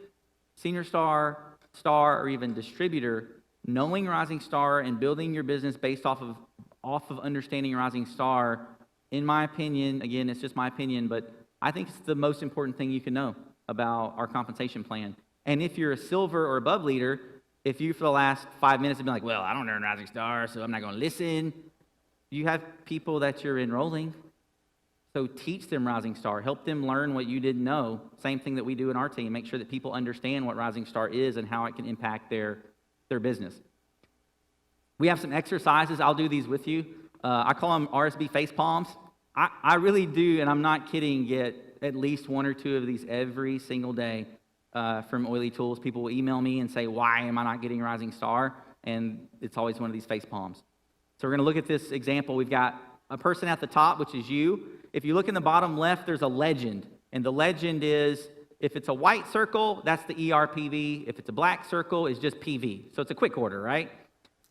senior star, or even distributor, knowing Rising Star and building your business based off of understanding Rising Star, in my opinion, again, it's just my opinion, but I think it's the most important thing you can know about our compensation plan. And if you're a silver or above leader, if you for the last 5 minutes have been like, well, I don't earn Rising Star, so I'm not going to listen, you have people that you're enrolling. So teach them Rising Star. Help them learn what you didn't know. Same thing that we do in our team. Make sure that people understand what Rising Star is and how it can impact their business. We have some exercises. I'll do these with you. I call them RSB face palms. I really do, and I'm not kidding, get at least 1 or 2 of these every single day from Oily Tools. People will email me and say, why am I not getting Rising Star? And it's always one of these face palms. So we're going to look at this example. We've got a person at the top, which is you. If you look in the bottom left, there's a legend. And the legend is, if it's a white circle, that's the ERPV. If it's a black circle, it's just PV. So it's a quick order, right?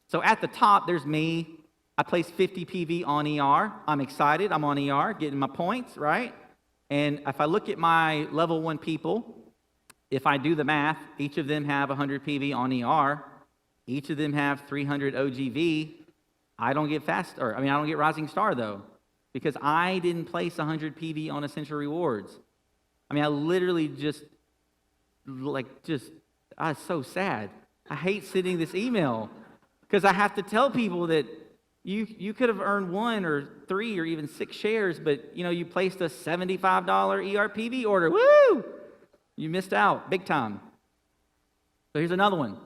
So at the top, there's me. I placed 50 PV on ER. I'm excited. I'm on ER, getting my points, right? And if I look at my level 1 people, if I do the math, each of them have 100 PV on ER. Each of them have 300 OGV. I don't get I don't get Rising Star, though, because I didn't place 100 PV on Essential Rewards. I mean, I literally just It's so sad. I hate sending this email because I have to tell people that you could have earned 1 or 3 or even 6 shares, but you placed a $75 ERPV order. Woo! You missed out big time. So here's another one.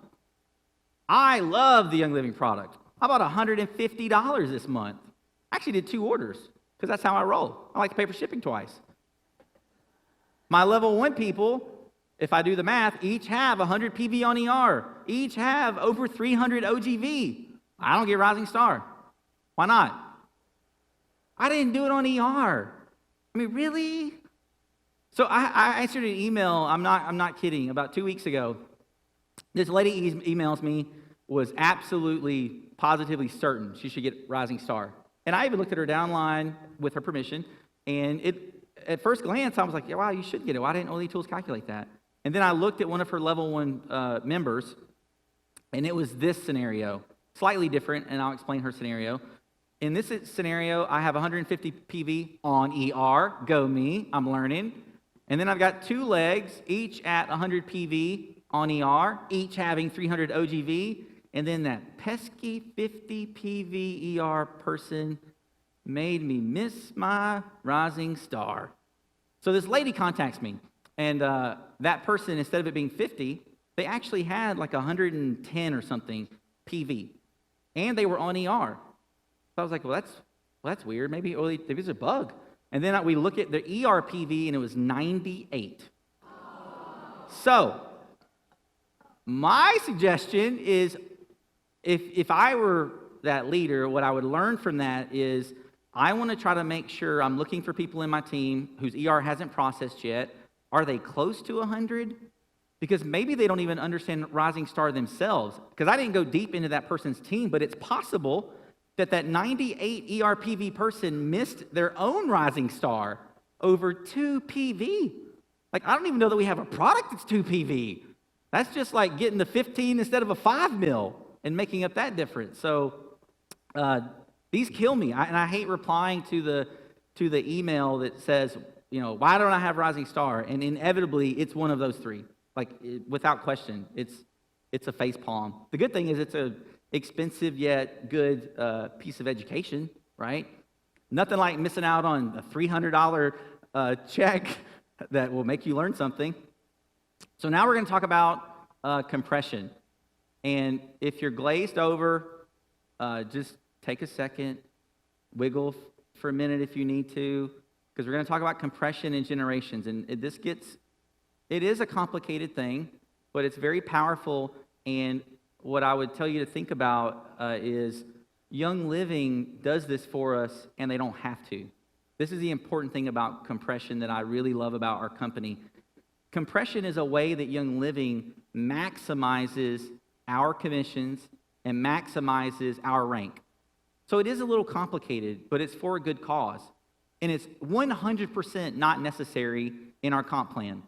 I love the Young Living product. I bought $150 this month. I actually did 2 orders because that's how I roll. I like to pay for shipping twice. My level 1 people, if I do the math, each have 100 PV on ER. Each have over 300 OGV. I don't get Rising Star. Why not? I didn't do it on ER. I mean, really? So I answered an email, I'm not kidding, about 2 weeks ago. This lady emails me, was absolutely, positively certain she should get Rising Star. And I even looked at her downline with her permission, and at first glance, I was like, yeah, wow, you should get it. Why didn't OLE Tools calculate that? And then I looked at one of her level 1 members, and it was this scenario, slightly different, and I'll explain her scenario. In this scenario, I have 150 PV on ER, go me, I'm learning. And then I've got 2 legs, each at 100 PV on ER, each having 300 OGV, and then that pesky 50 PV ER person made me miss my Rising Star. So this lady contacts me, and that person, instead of it being 50, they actually had like 110 or something PV, and they were on ER. So I was like, well, that's weird. Maybe it's a bug. And then we look at the ER PV, and it was 98. So my suggestion is, if I were that leader, what I would learn from that is I want to try to make sure I'm looking for people in my team whose ER hasn't processed yet. Are they close to 100? Because maybe they don't even understand Rising Star themselves. Because I didn't go deep into that person's team, but it's possible that 98 ERPV person missed their own Rising Star over 2 PV. Like, I don't even know that we have a product that's 2 PV. That's just like getting the 15 instead of a 5 mil and making up that difference. So these kill me, and I hate replying to the email that says, why don't I have Rising Star? And inevitably, it's one of those 3. Like, without question, it's a face palm. The good thing is it's a expensive yet good piece of education, right? Nothing like missing out on a $300 check that will make you learn something. So now we're going to talk about compression. And if you're glazed over, just take a second, wiggle for a minute if you need to, because we're going to talk about compression and generations. And it is a complicated thing, but it's very powerful. And what I would tell you to think about is Young Living does this for us, and they don't have to. This is the important thing about compression that I really love about our company. Compression is a way that Young Living maximizes our commissions and maximizes our rank. So it is a little complicated, but it's for a good cause. And it's 100% not necessary in our comp plan.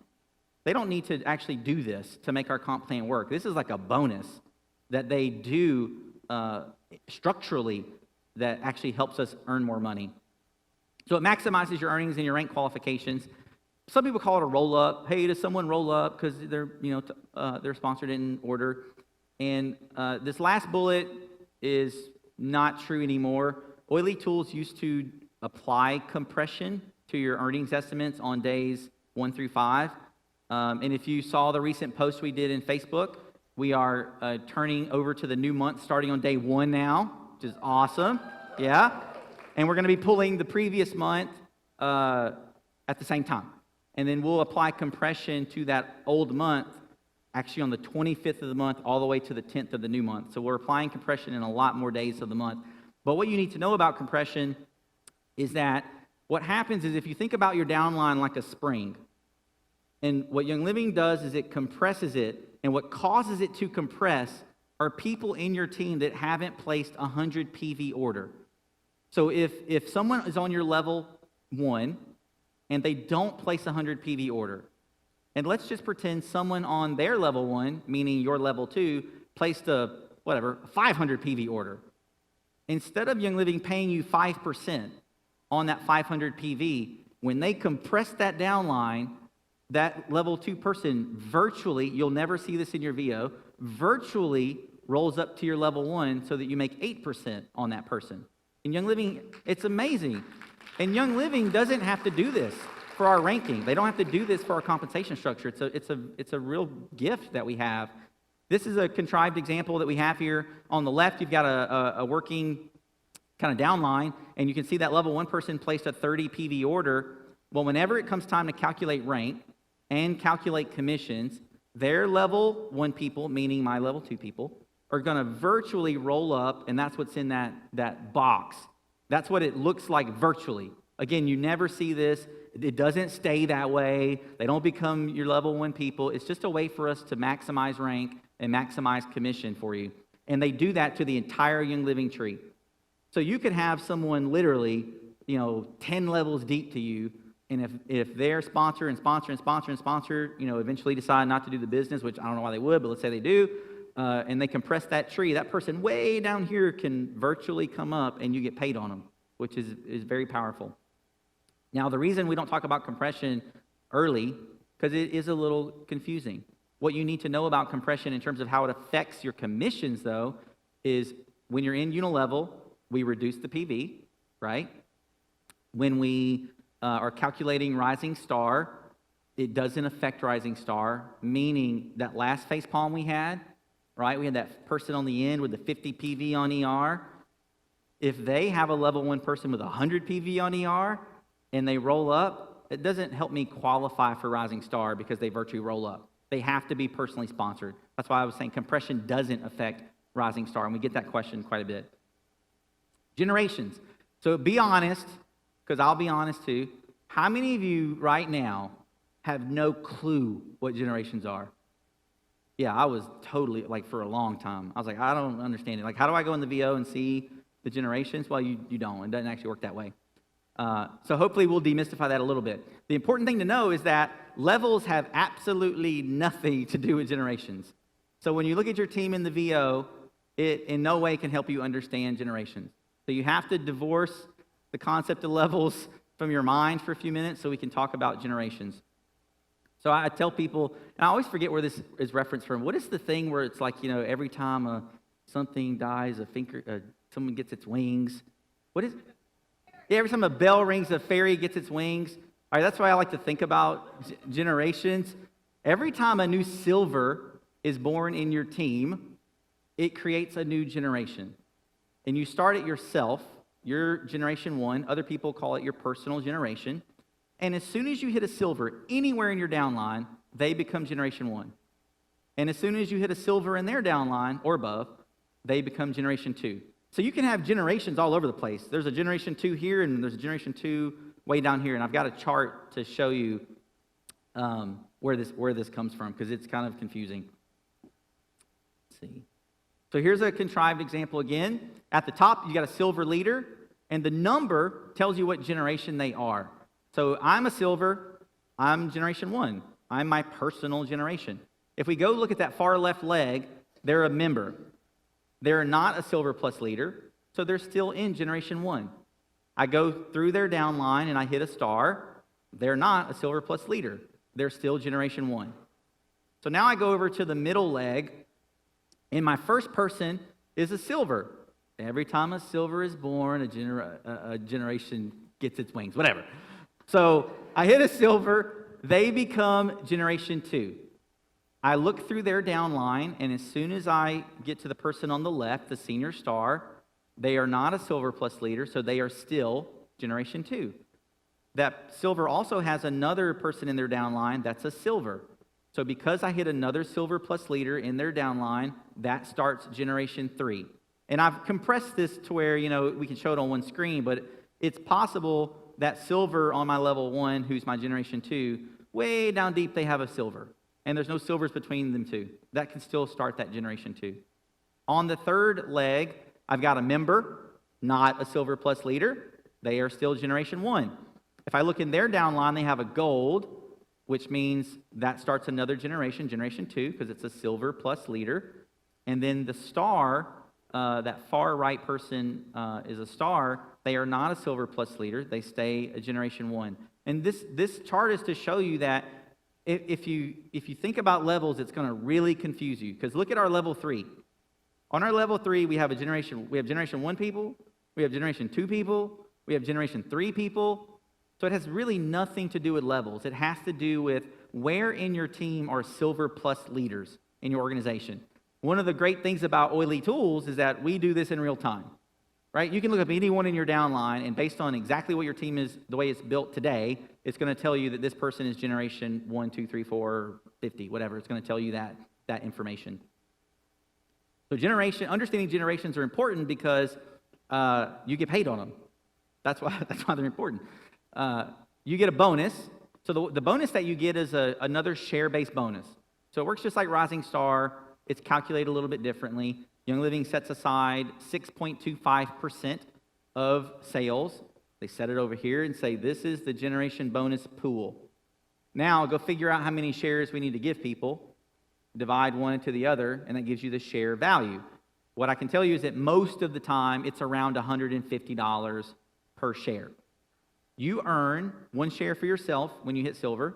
They don't need to actually do this to make our comp plan work. This is like a bonus that they do structurally that actually helps us earn more money. So it maximizes your earnings and your rank qualifications. Some people call it a roll-up. Hey, does someone roll up because they're sponsored in order? And this last bullet is not true anymore. OLE Tools used to apply compression to your earnings estimates on days 1 through 5. And if you saw the recent post we did in Facebook, we are turning over to the new month starting on day 1 now, which is awesome. Yeah. And we're going to be pulling the previous month at the same time. And then we'll apply compression to that old month actually on the 25th of the month all the way to the 10th of the new month. So we're applying compression in a lot more days of the month. But what you need to know about compression is that what happens is if you think about your downline like a spring, and what Young Living does is it compresses it, and what causes it to compress are people in your team that haven't placed a 100 PV order. So if someone is on your level 1 and they don't place a 100 PV order, and let's just pretend someone on their level 1, meaning your level 2, placed a 500 PV order. Instead of Young Living paying you 5% on that 500 PV, when they compress that downline, that level 2 person virtually, you'll never see this in your VO, virtually rolls up to your level 1 so that you make 8% on that person. In Young Living, it's amazing. And Young Living doesn't have to do this for our ranking. They don't have to do this for our compensation structure. It's a real gift that we have. This is a contrived example that we have here. On the left, you've got a working kind of downline, and you can see that level 1 person placed a 30 PV order. Well, whenever it comes time to calculate rank and calculate commissions, their level 1 people, meaning my level 2 people, are going to virtually roll up, and that's what's in that box. That's what it looks like virtually. Again, you never see this. It doesn't stay that way. They don't become your level 1 people. It's just a way for us to maximize rank and maximize commission for you. And they do that to the entire Young Living tree. So you could have someone literally, 10 levels deep to you, and if their sponsor and sponsor and sponsor and sponsor, eventually decide not to do the business, which I don't know why they would, but let's say they do, and they compress that tree, that person way down here can virtually come up and you get paid on them, which is very powerful. Now, the reason we don't talk about compression early, because it is a little confusing. What you need to know about compression in terms of how it affects your commissions, though, is when you're in unilevel, we reduce the PV, right? When we are calculating rising star, it doesn't affect rising star, meaning that last face palm we had, right? We had that person on the end with the 50 PV on ER. If they have a level 1 person with 100 PV on ER and they roll up, it doesn't help me qualify for rising star because they virtually roll up. They have to be personally sponsored. That's why I was saying compression doesn't affect rising star, and we get that question quite a bit. Generations. So be honest, because I'll be honest too. How many of you right now have no clue what generations are? Yeah, I was totally, for a long time. I was like, I don't understand it. How do I go in the VO and see the generations? Well, you don't. It doesn't actually work that way. So hopefully we'll demystify that a little bit. The important thing to know is that levels have absolutely nothing to do with generations. So when you look at your team in the VO, it in no way can help you understand generations. So you have to divorce the concept of levels from your mind for a few minutes so we can talk about generations. So I tell people, and I always forget where this is referenced from. What is the thing where it's every time something dies, someone gets its wings? What is it? Yeah, every time a bell rings, a fairy gets its wings. All right, that's why I like to think about generations. Every time a new silver is born in your team, it creates a new generation. And you start it yourself, your generation 1. Other people call it your personal generation. And as soon as you hit a silver anywhere in your downline, they become generation 1. And as soon as you hit a silver in their downline or above, they become generation 2. So you can have generations all over the place. There's a generation 2 here, and there's a generation 2 way down here. And I've got a chart to show you where this comes from, because it's kind of confusing. Let's see. So here's a contrived example again. At the top, you got a silver leader, and the number tells you what generation they are. So I'm a silver. I'm generation 1. I'm my personal generation. If we go look at that far left leg, they're a member. They're not a silver plus leader, so they're still in generation 1. I go through their downline and I hit a star. They're not a silver plus leader. They're still generation 1. So now I go over to the middle leg, and my first person is a silver. Every time a silver is born, a generation gets its wings, whatever. So I hit a silver, they become generation 2. I look through their downline, and as soon as I get to the person on the left, the senior star, they are not a silver plus leader, so they are still generation 2. That silver also has another person in their downline that's a silver. So because I hit another silver plus leader in their downline, that starts generation 3. And I've compressed this to where, we can show it on one screen, but it's possible that silver on my level 1, who's my generation 2, way down deep they have a silver. And there's no silvers between them two. That can still start that generation 2. On the third leg, I've got a member, not a silver plus leader. They are still generation 1. If I look in their downline, they have a gold, which means that starts another generation, generation 2, because it's a silver plus leader. And then the star, that far right person is a star. They are not a silver plus leader. They stay a generation 1. And this chart is to show you that if you think about levels, it's going to really confuse you. Because look at our level 3. On our level 3, we have generation 1 people, we have generation 2 people, we have generation 3 people. So it has really nothing to do with levels. It has to do with where in your team are silver plus leaders in your organization. One of the great things about Oily Tools is that we do this in real time, right? You can look up anyone in your downline, and based on exactly what your team is, the way it's built today, it's going to tell you that this person is generation 1, 2, 3, 4, 50, whatever. It's going to tell you that information. So understanding generations are important because you get paid on them. That's why they're important. You get a bonus. So the bonus that you get is another share-based bonus. So it works just like Rising Star. It's calculated a little bit differently. Young Living sets aside 6.25% of sales. They set it over here and say, this is the generation bonus pool. Now go figure out how many shares we need to give people. Divide one into the other, and that gives you the share value. What I can tell you is that most of the time, it's around $150 per share. You earn 1 share for yourself when you hit silver,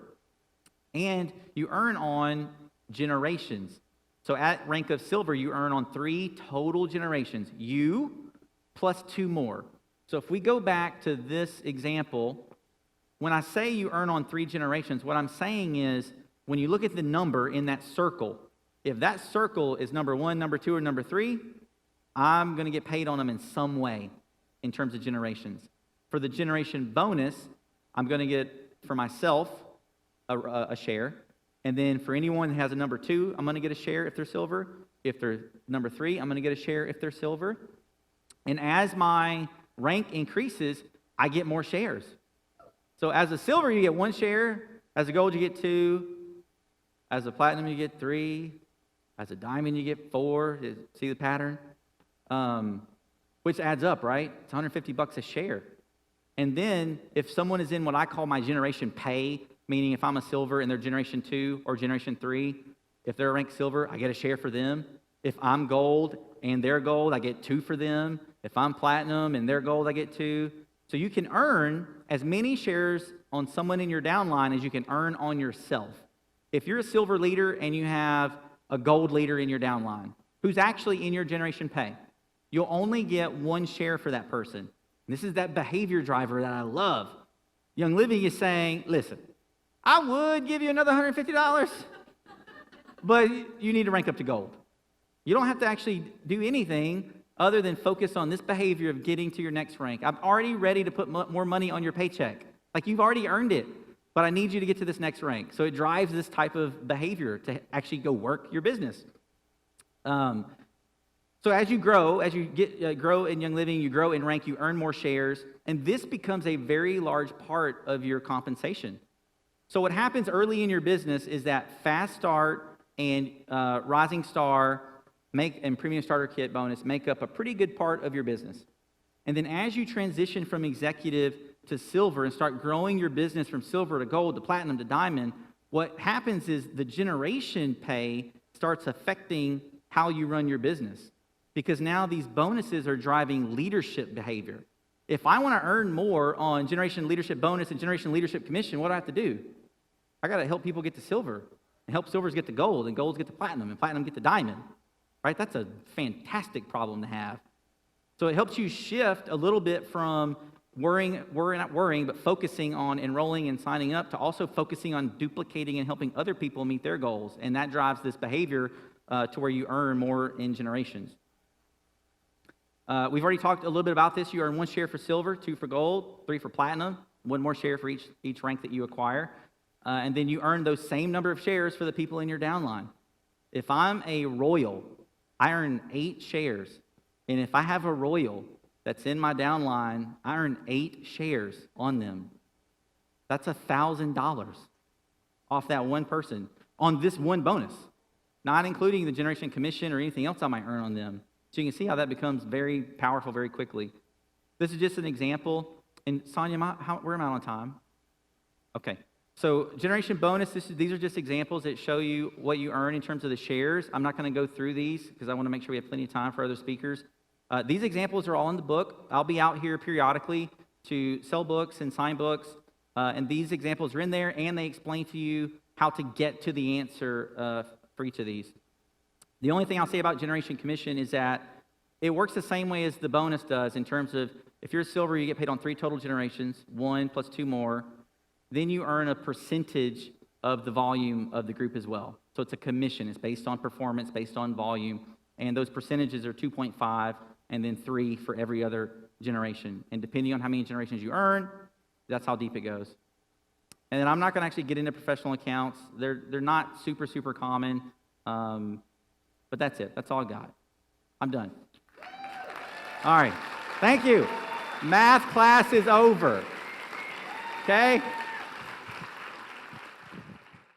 and you earn on generations. So at rank of silver, you earn on 3 total generations, you plus 2 more. So if we go back to this example, when I say you earn on 3 generations, what I'm saying is when you look at the number in that circle, if that circle is number 1, number 2, or number 3, I'm going to get paid on them in some way in terms of generations. For the generation bonus, I'm going to get, for myself, a share. And then for anyone that has a number 2, I'm going to get a share if they're silver. If they're number 3, I'm going to get a share if they're silver. And as my rank increases, I get more shares. So as a silver, you get 1 share. As a gold, you get 2. As a platinum, you get 3. As a diamond, you get 4. See the pattern? Which adds up, right? It's $150 a share. And then if someone is in what I call my generation pay, meaning if I'm a silver and they're generation 2 or generation 3, if they're ranked silver, I get a share for them. If I'm gold and they're gold, I get 2 for them. If I'm platinum and they're gold, I get 2. So you can earn as many shares on someone in your downline as you can earn on yourself. If you're a silver leader and you have a gold leader in your downline who's actually in your generation pay, you'll only get 1 share for that person. This is that behavior driver that I love. Young Living is saying, listen, I would give you another $150, but you need to rank up to gold. You don't have to actually do anything other than focus on this behavior of getting to your next rank. I'm already ready to put more money on your paycheck. Like you've already earned it, but I need you to get to this next rank. So it drives this type of behavior to actually go work your business. So as you grow, grow in Young Living, you grow in rank, you earn more shares, and this becomes a very large part of your compensation. So what happens early in your business is that Fast Start and Rising Star and Premium Starter Kit bonus make up a pretty good part of your business. And then as you transition from executive to silver and start growing your business from silver to gold to platinum to diamond, what happens is the generation pay starts affecting how you run your business. Because now these bonuses are driving leadership behavior. If I want to earn more on Generation Leadership Bonus and Generation Leadership Commission, what do I have to do? I got to help people get to silver, and help silvers get to gold, and golds get to platinum, and platinum get to diamond. Right? That's a fantastic problem to have. So it helps you shift a little bit from not worrying, but focusing on enrolling and signing up to also focusing on duplicating and helping other people meet their goals. And that drives this behavior to where you earn more in generations. We've already talked a little bit about this. You earn 1 share for silver, 2 for gold, 3 for platinum, 1 more share for each rank that you acquire. And then you earn those same number of shares for the people in your downline. If I'm a royal, I earn 8 shares. And if I have a royal that's in my downline, I earn 8 shares on them. That's $1,000 off that one person on this one bonus, not including the generation commission or anything else I might earn on them. So you can see how that becomes very powerful very quickly. This is just an example. And Sonia, where am I on time? Okay. So generation bonus, these are just examples that show you what you earn in terms of the shares. I'm not going to go through these because I want to make sure we have plenty of time for other speakers. These examples are all in the book. I'll be out here periodically to sell books and sign books. And these examples are in there, and they explain to you how to get to the answer for each of these. The only thing I'll say about generation commission is that it works the same way as the bonus does in terms of if you're silver, you get paid on 3 total generations, 1 plus 2 more. Then you earn a percentage of the volume of the group as well. So it's a commission. It's based on performance, based on volume. And those percentages are 2.5 and then 3 for every other generation. And depending on how many generations you earn, that's how deep it goes. And then I'm not going to actually get into professional accounts. They're not super, super common. But that's it. That's all I got. I'm done. All right. Thank you. Math class is over. Okay?